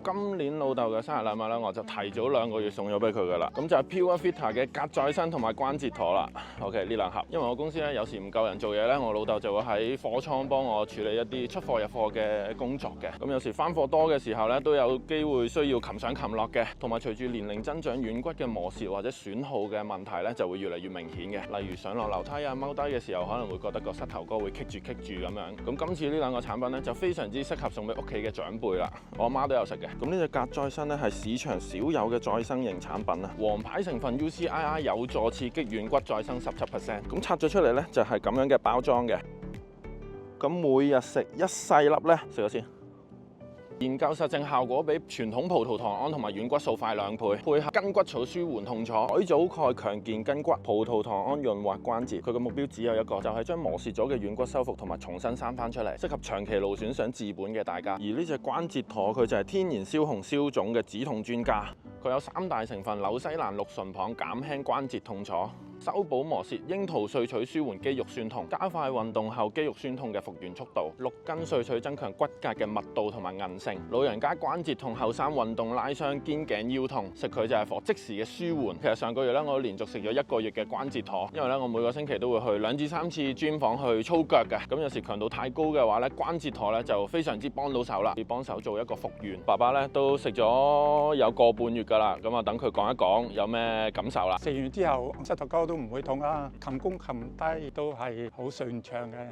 今年老豆嘅生日禮物咧，我就提早2個月送咗俾佢噶啦。咁就係 Pure Vita 嘅格再生同埋關節陀啦。OK， 呢2盒，因為我公司咧有時唔夠人做嘢咧，我老豆就會喺貨倉幫我處理一啲出貨入貨嘅工作嘅。咁有時翻貨多嘅時候咧，都有機會需要擒上擒落嘅。同埋隨住年齡增長，軟骨嘅磨蝕或者損耗嘅問題咧，就會越嚟越明顯嘅。例如上落樓梯啊、踎低嘅時候，可能會覺得個膝頭哥會棘住咁樣。咁今次呢2個產品咧，就非常之適合送俾屋企嘅長輩啦。我阿媽都有食嘅。咁呢隻格再生咧係市場少有嘅再生型產品啊。黃牌成分 UCII 有助刺激軟骨再生17%。咁拆咗出嚟咧就係咁樣嘅包裝嘅。咁每日食一細粒咧，食咗先。研究實證效果比傳統葡萄糖胺同埋軟骨素快2倍，配合筋骨草舒緩痛楚，海藻鈣強健筋骨，葡萄糖胺潤滑關節。佢嘅目標只有一個，就係將磨蝕咗嘅軟骨修復同埋重新生翻出嚟，適合長期勞損想治本嘅大家。而呢隻關節陀佢就係天然消紅消腫嘅止痛專家，佢有3大成分：紐西蘭綠唇蚌減輕關節痛楚，修補磨蝕，櫻桃萃取舒緩肌肉酸痛，加快運動後肌肉酸痛嘅復原速度。綠根萃取增強骨骼嘅密度同埋韌性。老人家關節痛、後生運動拉傷、肩頸腰痛，食佢就係for即時嘅舒緩。其實上個月咧，我連續食咗1個月嘅關節陀，因為咧我每個星期都會去2至3次 gym 房去操腳嘅。咁有時強度太高嘅話咧，關節陀咧就非常之幫到手啦，要幫手做一個復原。爸爸咧都食咗有個半月㗎啦，咁啊等佢講一講有咩感受啦。食完之後膝頭哥都唔會痛啦，擒高擒低都係好順暢嘅。